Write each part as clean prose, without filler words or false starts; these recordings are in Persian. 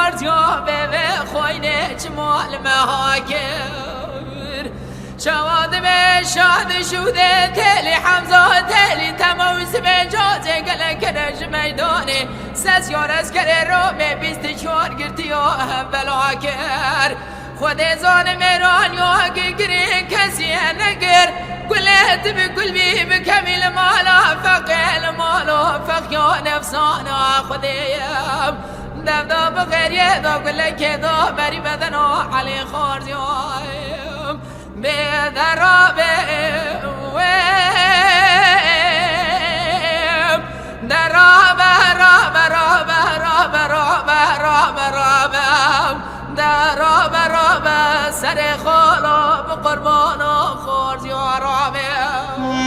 خورد یا به خوینه چمال مهاجر شواد به شاد شوده تلی حمزه تلی تموز به جازه گله کرج میدانه سس یار از کره رو به 24 گرتی و بلا کر خود زان میران یا گری کسی نگر قلت بكل بي بكمل مالا فقيل مالا فقيا نفسانا خديم دبدا بغير يدا كل كدا بري بدنا علي خارجيم بدرابه درابه رابه رابه رابه رابه رابه رابه درابه رابه سر خالا بقربانا خارج یا رابه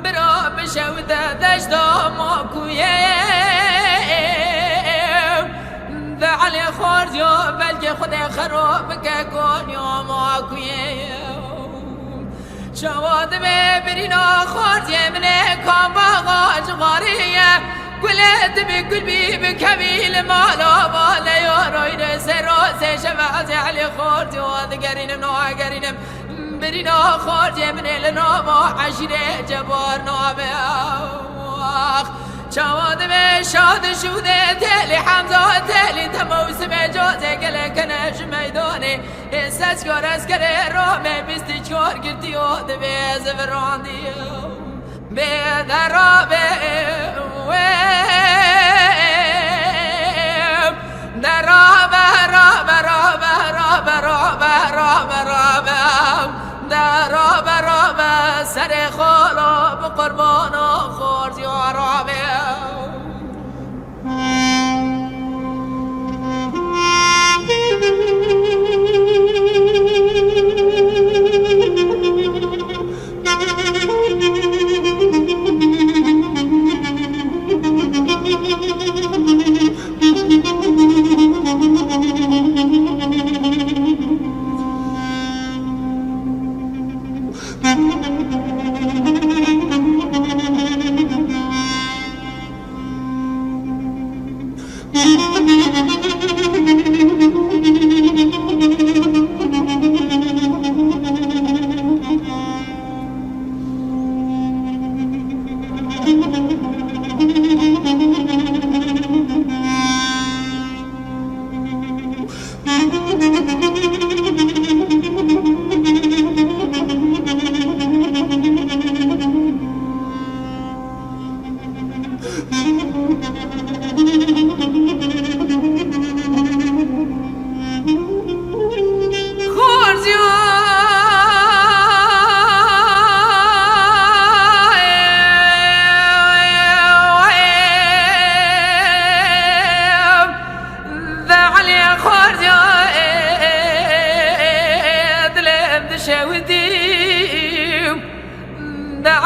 برا بشوده دشتا ماکویم ده علی خورد یا بلکه خود خراب که کن یا ماکویم شواد ببرینا خورد یمنه کام باغاج غاریم گلت بگل بی بکمیل مالا بالا یا روی سراز شفاز علی خورد یا دگرینم ناگرینم برينا خارج من النوم عشرة جبار نومه شواد به شاد شوده تلی حمزه تلی تموز به جازه گله کنش میدانه احساس کار از کره رامه 24 گرتی و دبه زفراندی به درابه درابه رابه رابه رابه رابه رابه رابه درابه رابه سر خالا بقربانا خورد یا رابه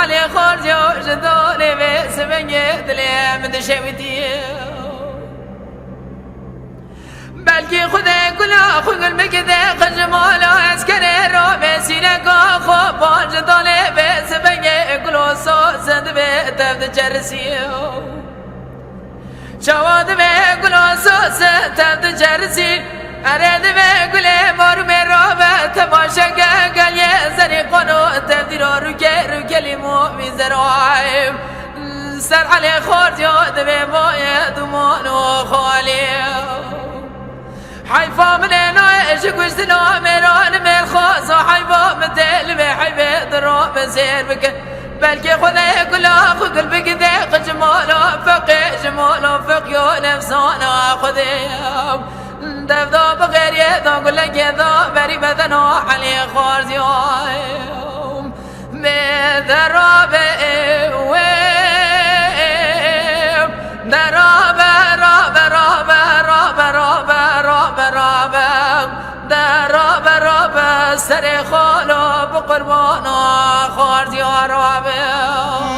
علي خارج جدالي بس بنيت لي من دشوتي بلكي خذ كل خذ المكده خجمال عسكري روبي سينك خو جدالي بس بنيت كل صوت سد بيت جرسي شواد بقول سوس تبد جرسي أرد بقول مر مرابة تماشا قال يا زني قنو تبدي ركلي مو بزرايم سر على خورج يود بمويه دمان وخالي حيفا من نايش قشتنا مران من خاص حيفا من دل بحيب ضرب سير بك بلكي خذي كل اخو قلبك ذيق جماله فقي جماله فقي نفسانا خذي دفدا بغير يدا قل لك يدا بري بدنا علي خارج يوم بذراب سر خالو بقربانا خارج يا رابي